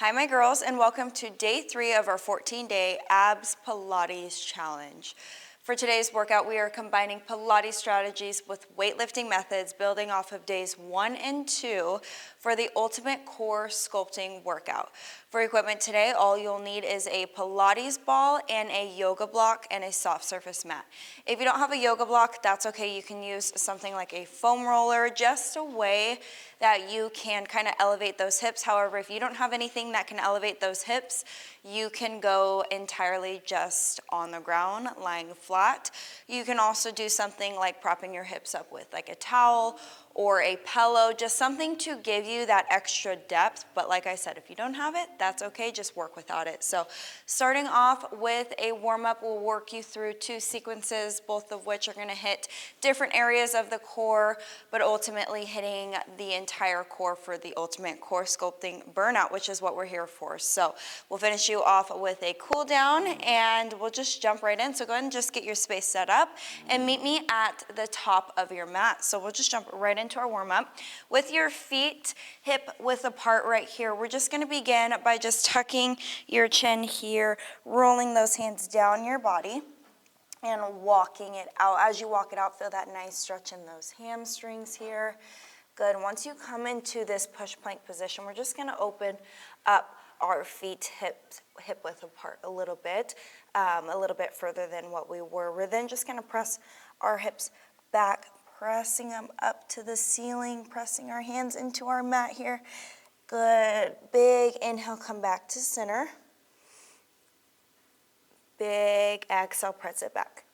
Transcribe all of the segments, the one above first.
Hi, my girls, and welcome to day 3 of our 14-day Abs Pilates Challenge. For today's workout, we are combining Pilates strategies with weightlifting methods, building off of days 1 and 2 for the ultimate core sculpting workout. For equipment today, all you'll need is a Pilates ball and a yoga block and a soft surface mat. If you don't have a yoga block, that's okay. You can use something like a foam roller, just a way that you can kind of elevate those hips. However, if you don't have anything that can elevate those hips, you can go entirely just on the ground, lying flat. You can also do something like propping your hips up with like a towel or a pillow, just something to give you that extra depth. But like I said, if you don't have it, that's okay, just work without it. So starting off with a warm-up, we'll work you through 2 sequences, both of which are gonna hit different areas of the core, but ultimately hitting the entire core for the ultimate core sculpting burnout, which is what we're here for. So we'll finish you off with a cool down and we'll just jump right in. So go ahead and just get your space set up and meet me at the top of your mat. So we'll just jump right into our warm-up. With your feet hip width apart right here, we're just gonna begin by just tucking your chin here, rolling those hands down your body and walking it out. As you walk it out, feel that nice stretch in those hamstrings here. Good. Once you come into this push plank position, we're just gonna open up our feet hip width apart a little bit further than what we were. We're then just gonna press our hips back, pressing them up to the ceiling, pressing our hands into our mat here. Good. Big inhale, come back to center. Big exhale, press it back.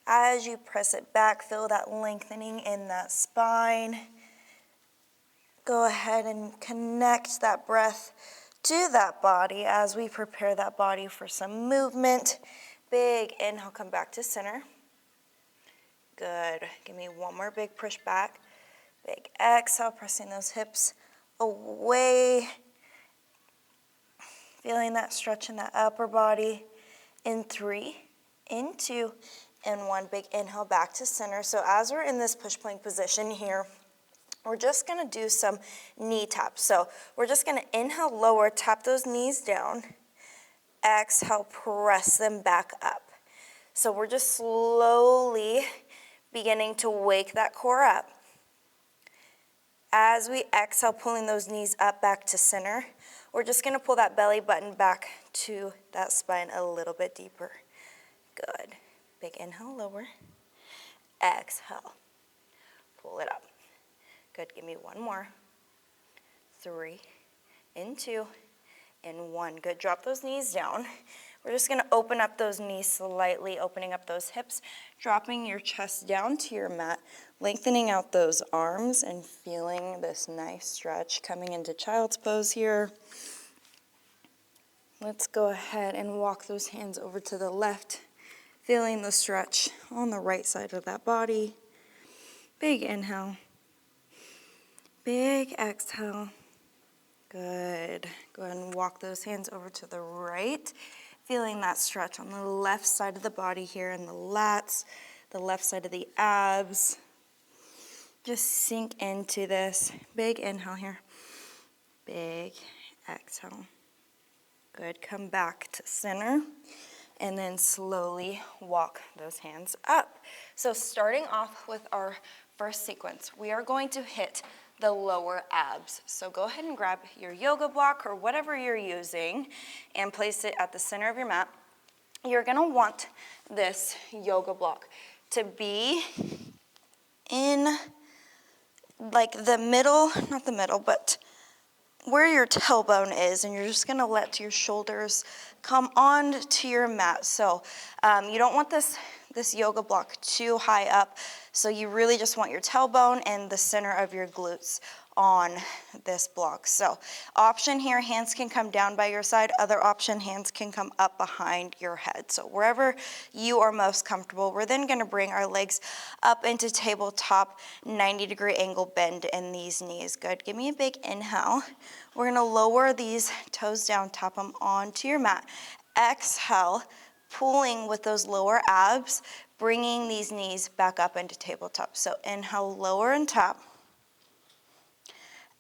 As you press it back, feel that lengthening in that spine. Go ahead and connect that breath to that body as we prepare that body for some movement. Big inhale, come back to center. Good. Give me one more big push back. Big exhale, pressing those hips away. Feeling that stretch in that upper body. In 3, in 2, and 1. Big inhale back to center. So as we're in this push plank position here, we're just gonna do some knee taps. So we're just gonna inhale, lower, tap those knees down. Exhale, press them back up. So we're just slowly beginning to wake that core up. As we exhale, pulling those knees up back to center, we're just gonna pull that belly button back to that spine a little bit deeper. Good. Big inhale, lower. Exhale. Pull it up. Good. Give me one more. 3, in 2, and 1. Good. Drop those knees down. We're just gonna open up those knees slightly, opening up those hips, dropping your chest down to your mat, lengthening out those arms and feeling this nice stretch coming into child's pose here. Let's go ahead and walk those hands over to the left, feeling the stretch on the right side of that body. Big inhale. Big exhale. Good. Go ahead and walk those hands over to the right, feeling that stretch on the left side of the body here in the lats, the left side of the abs. Just sink into this. Big inhale here. Big exhale. Good. Come back to center and then slowly walk those hands up. So starting off with our first sequence, we are going to hit the lower abs. So go ahead and grab your yoga block or whatever you're using and place it at the center of your mat. You're gonna want this yoga block to be in like the middle, not the middle, but where your tailbone is, and you're just gonna let your shoulders come on to your mat. So you don't want this yoga block too high up, so you really just want your tailbone and the center of your glutes on this block. So option here, hands can come down by your side. Other option, hands can come up behind your head. So wherever you are most comfortable, we're then gonna bring our legs up into tabletop, 90-degree angle bend in these knees. Good, give me a big inhale. We're gonna lower these toes down, tap them onto your mat. Exhale, pulling with those lower abs, bringing these knees back up into tabletop. So inhale, lower and tap.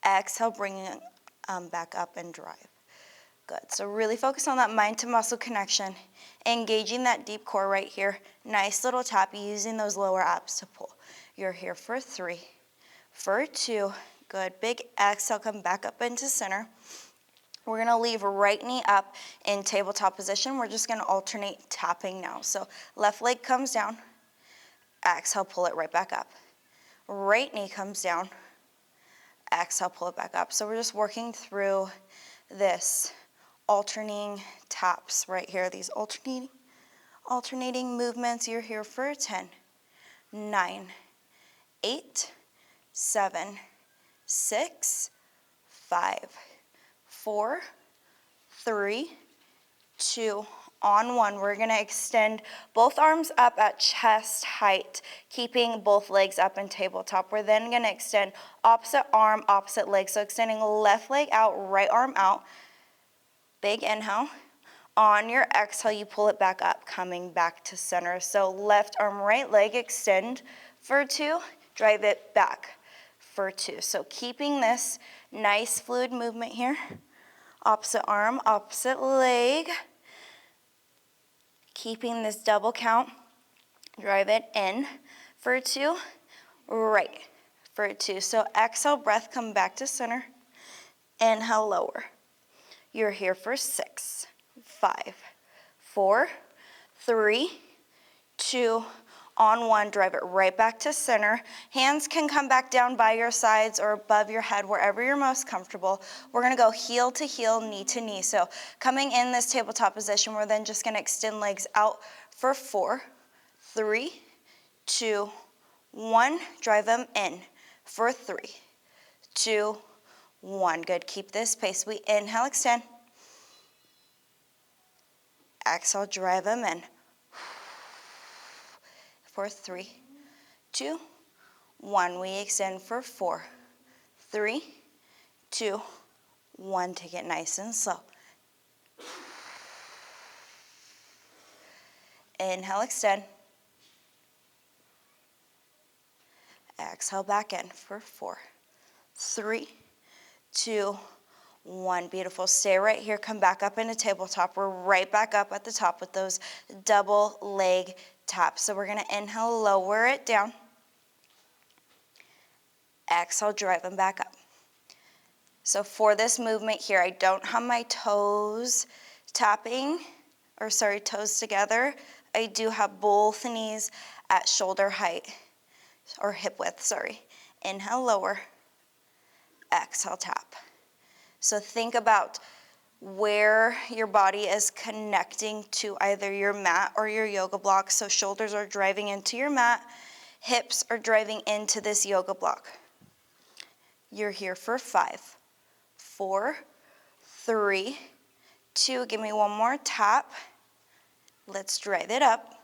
Exhale, bringing back up and drive. Good, so really focus on that mind to muscle connection, engaging that deep core right here. Nice little tap using those lower abs to pull. You're here for 3, for 2, good. Big exhale, come back up into center. We're gonna leave right knee up in tabletop position. We're just gonna alternate tapping now. So left leg comes down, exhale, pull it right back up. Right knee comes down, exhale, pull it back up. So we're just working through this alternating taps right here, these alternating movements. You're here for 10, 9, 8, 7, 6, 5, 4, 3, 2, on 1. We're gonna extend both arms up at chest height, keeping both legs up in tabletop. We're then gonna extend opposite arm, opposite leg. So extending left leg out, right arm out. Big inhale. On your exhale, you pull it back up, coming back to center. So left arm, right leg, extend for 2, drive it back for 2. So keeping this nice fluid movement here. Opposite arm, opposite leg. Keeping this double count. Drive it in for 2, right for 2. So exhale, breath, come back to center. Inhale, lower. You're here for 6, 5, 4, 3, 2, on 1. Drive it right back to center. Hands can come back down by your sides or above your head, wherever you're most comfortable. We're gonna go heel to heel, knee to knee. So coming in this tabletop position, we're then just gonna extend legs out for 4, 3, 2, 1. Drive them in for 3, 2, 1. Good, keep this pace. We inhale, extend. Exhale, drive them in. For 3, 2, 1. We extend for 4, 3, 2, 1. Take it nice and slow. Inhale, extend. Exhale, back in for 4, 3, 2, 1. Beautiful. Stay right here. Come back up into tabletop. We're right back up at the top with those double leg taps. So we're going to inhale, lower it down. Exhale, drive them back up. So for this movement here, I don't have my toes toes together. I do have both knees at shoulder height, or hip width, sorry. Inhale, lower. Exhale, tap. So think about where your body is connecting to either your mat or your yoga block. So shoulders are driving into your mat, hips are driving into this yoga block. You're here for 5, 4, 3, 2. Give me one more tap. Let's drive it up.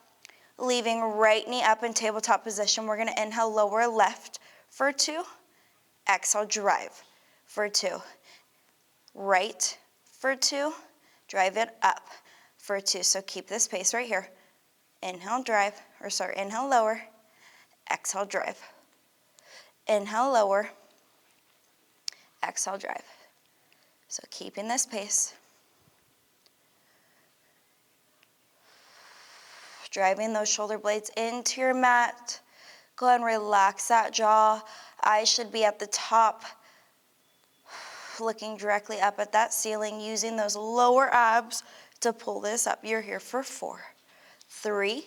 Leaving right knee up in tabletop position. We're gonna inhale, lower left for 2. Exhale, drive for 2. Right for 2, drive it up for 2. So keep this pace right here. Inhale, inhale, lower. Exhale, drive. Inhale, lower. Exhale, drive. So keeping this pace. Driving those shoulder blades into your mat. Go ahead and relax that jaw. Eyes should be at the top, looking directly up at that ceiling, using those lower abs to pull this up. You're here for 4, 3,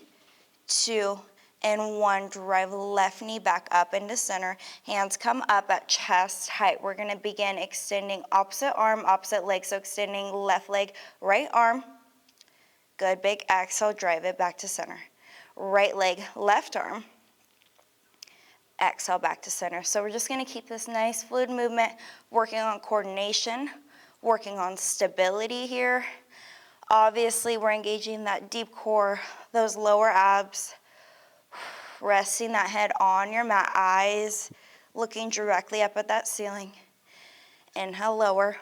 2, and 1. Drive left knee back up into center. Hands come up at chest height. We're gonna begin extending opposite arm, opposite leg. So extending left leg, right arm. Good, big exhale, drive it back to center. Right leg, left arm. Exhale, back to center. So we're just gonna keep this nice fluid movement, working on coordination, working on stability here. Obviously, we're engaging that deep core, those lower abs, resting that head on your mat, eyes looking directly up at that ceiling. Inhale, lower.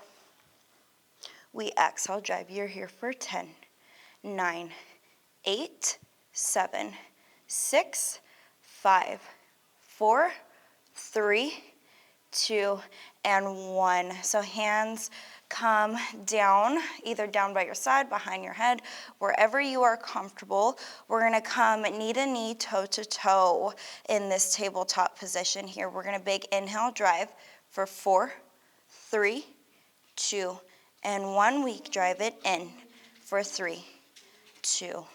We exhale, drive. You're here for 10, 9, 8, 7, 6, 5, 4, 3, 2, and 1. So hands come down, either down by your side, behind your head, wherever you are comfortable. We're gonna come knee to knee, toe to toe in this tabletop position here. We're gonna big inhale, drive for 4, 3, 2, and 1. We drive it in for 3, 2,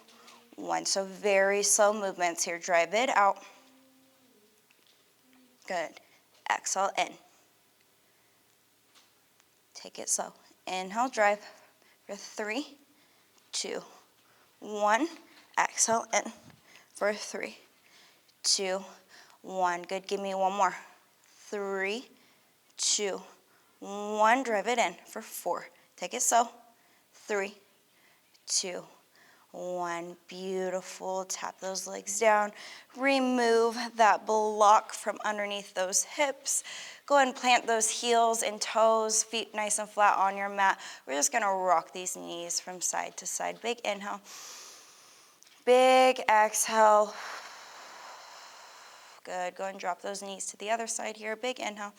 1. So very slow movements here. Drive it out. Good. Exhale in. Take it slow. Inhale, drive for 3, 2, 1. Exhale in for 3, 2, 1. Good. Give me one more. 3, 2, 1. Drive it in for 4. Take it slow. 3, 2, 1. Beautiful. Tap those legs down. Remove that block from underneath those hips. Go ahead and plant those heels and toes, feet nice and flat on your mat. We're just gonna rock these knees from side to side. Big inhale. Big exhale. Good. Go ahead and drop those knees to the other side here. Big inhale.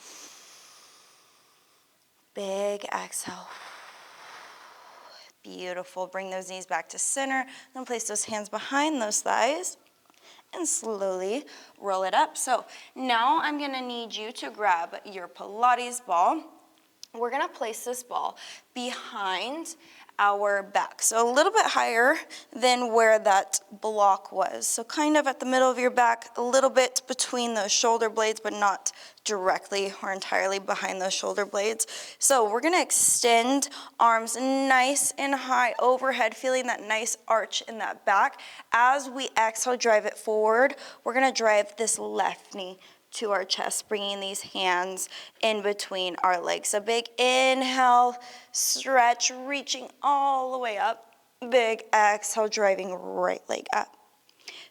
Big exhale. Beautiful. Bring those knees back to center. Then place those hands behind those thighs and slowly roll it up. So now I'm gonna need you to grab your Pilates ball. We're gonna place this ball behind our back. So a little bit higher than where that block was. So kind of at the middle of your back, a little bit between those shoulder blades, but not directly or entirely behind those shoulder blades. So we're gonna extend arms nice and high overhead, feeling that nice arch in that back. As we exhale, drive it forward, we're gonna drive this left knee to our chest, bringing these hands in between our legs. So big inhale, stretch, reaching all the way up. Big exhale, driving right leg up.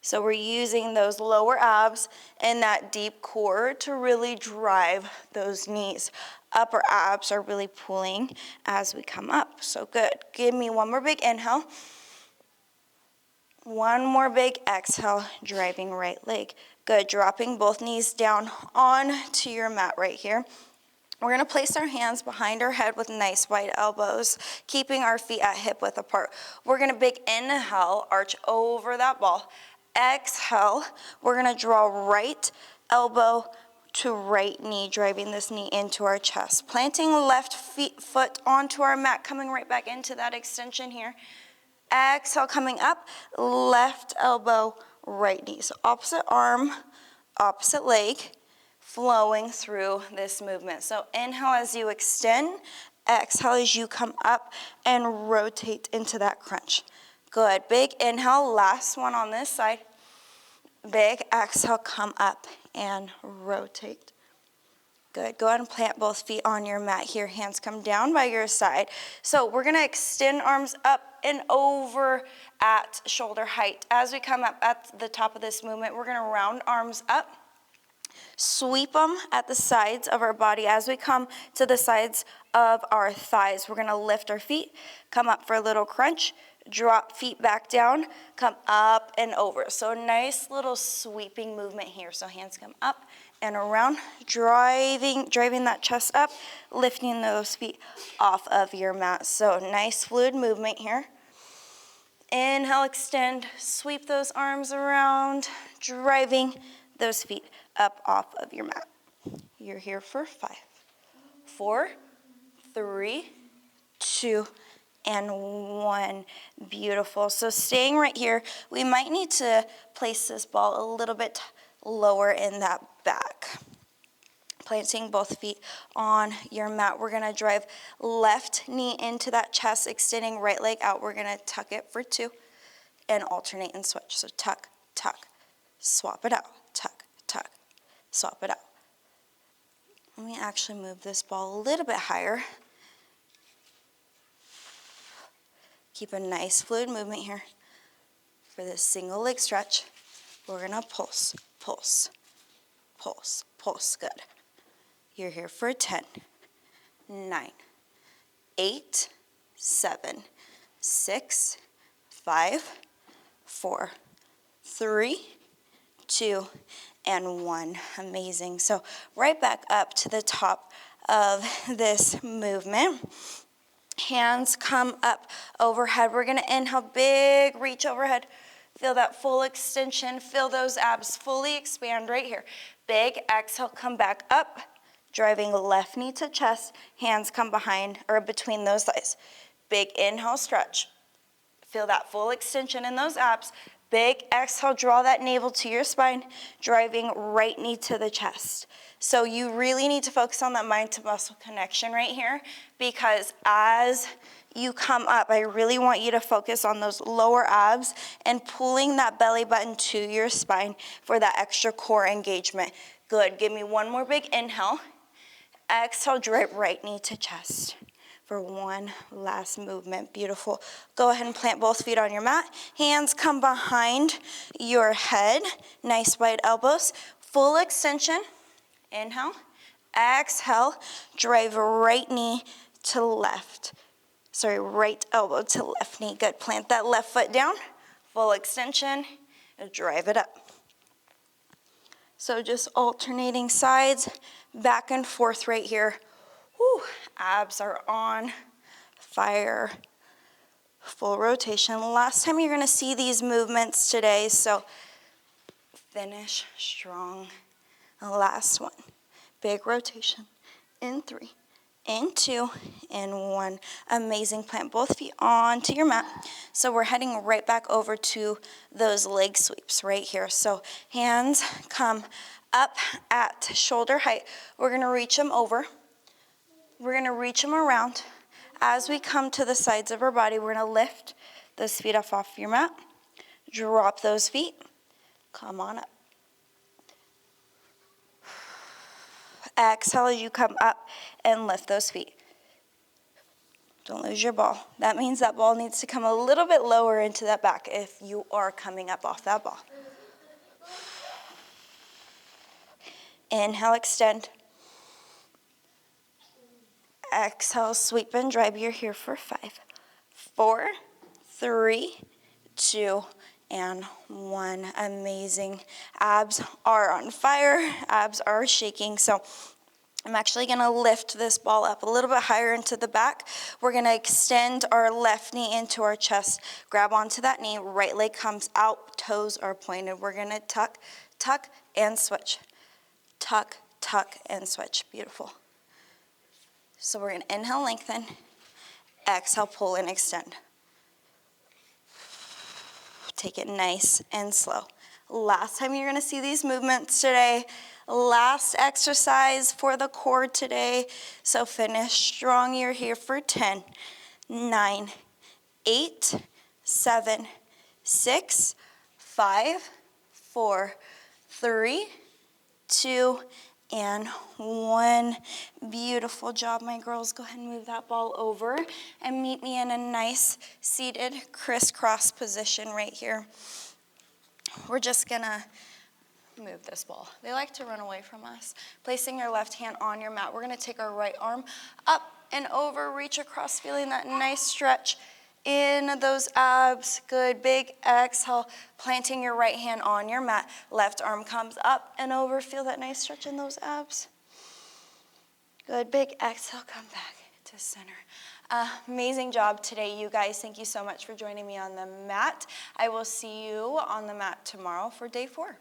So we're using those lower abs and that deep core to really drive those knees. Upper abs are really pulling as we come up. So good. Give me one more big inhale. One more big exhale, driving right leg. Good, dropping both knees down onto your mat right here. We're gonna place our hands behind our head with nice wide elbows, keeping our feet at hip width apart. We're gonna big inhale, arch over that ball. Exhale, we're gonna draw right elbow to right knee, driving this knee into our chest. Planting left foot onto our mat, coming right back into that extension here. Exhale, coming up, left elbow, right knee. So opposite arm, opposite leg, flowing through this movement. So inhale as you extend, exhale as you come up and rotate into that crunch. Good, big inhale, last one on this side. Big exhale, come up and rotate. Good, go ahead and plant both feet on your mat here. Hands come down by your side. So we're gonna extend arms up and over at shoulder height. As we come up at the top of this movement, we're gonna round arms up, sweep them at the sides of our body. As we come to the sides of our thighs, we're gonna lift our feet, come up for a little crunch, drop feet back down, come up and over. So a nice little sweeping movement here. So hands come up and around, driving that chest up, lifting those feet off of your mat. So nice fluid movement here. Inhale, extend, sweep those arms around, driving those feet up off of your mat. You're here for 5, 4, 3, 2, and 1. Beautiful. So staying right here, we might need to place this ball a little bit lower in that back. Planting both feet on your mat. We're gonna drive left knee into that chest, extending right leg out. We're gonna tuck it for 2 and alternate and switch. So tuck, tuck, swap it out, tuck, tuck, swap it out. Let me actually move this ball a little bit higher. Keep a nice fluid movement here for this single leg stretch. We're gonna pulse, pulse, pulse, pulse. Good. You're here for 10, 9, 8, 7, 6, 5, 4, 3, 2, and 1. Amazing. So right back up to the top of this movement. Hands come up overhead. We're gonna inhale, big reach overhead. Feel that full extension. Feel those abs fully expand right here. Big exhale, come back up. Driving left knee to chest. Hands come behind or between those thighs. Big inhale, stretch. Feel that full extension in those abs. Big exhale, draw that navel to your spine, driving right knee to the chest. So you really need to focus on that mind to muscle connection right here, because as you come up, I really want you to focus on those lower abs and pulling that belly button to your spine for that extra core engagement. Good, give me one more big inhale. Exhale, drive right knee to chest. For one last movement. Beautiful. Go ahead and plant both feet on your mat. Hands come behind your head. Nice wide elbows. Full extension. Inhale. Exhale. Drive right knee to left. Sorry, right elbow to left knee. Good. Plant that left foot down. Full extension. Drive it up. So just alternating sides, back and forth right here. Whew, abs are on fire. Full rotation. Last time you're gonna see these movements today, so finish strong. Last one. Big rotation. In 3, in 2, in 1. Amazing. Plant both feet onto your mat. So we're heading right back over to those leg sweeps right here. So hands come up at shoulder height. We're gonna reach them over. We're gonna reach them around. As we come to the sides of our body, we're gonna lift those feet up off your mat. Drop those feet. Come on up. Exhale as you come up and lift those feet. Don't lose your ball. That means that ball needs to come a little bit lower into that back if you are coming up off that ball. Inhale, extend. Exhale, sweep and drive. You're here for 5, 4, 3, 2, and 1. Amazing. Abs are on fire. Abs are shaking. So I'm actually gonna lift this ball up a little bit higher into the back. We're gonna extend our left knee into our chest. Grab onto that knee. Right leg comes out. Toes are pointed. We're gonna tuck, tuck, and switch. Tuck, tuck, and switch. Beautiful. So we're gonna inhale, lengthen. Exhale, pull and extend. Take it nice and slow. Last time you're gonna see these movements today. Last exercise for the core today. So finish strong. You're here for 10, 9, 8, 7, 6, 5, 4, 3, 2, and 1. Beautiful job, my girls. Go ahead and move that ball over and meet me in a nice seated crisscross position right here. We're just gonna move this ball. They like to run away from us. Placing your left hand on your mat, we're gonna take our right arm up and over, reach across, feeling that nice stretch in those abs. Good, big exhale, planting your right hand on your mat. Left arm comes up and over, feel that nice stretch in those abs. Good, big exhale, come back to center. Amazing job today, you guys. Thank you so much for joining me on the mat. I will see you on the mat tomorrow for day 4.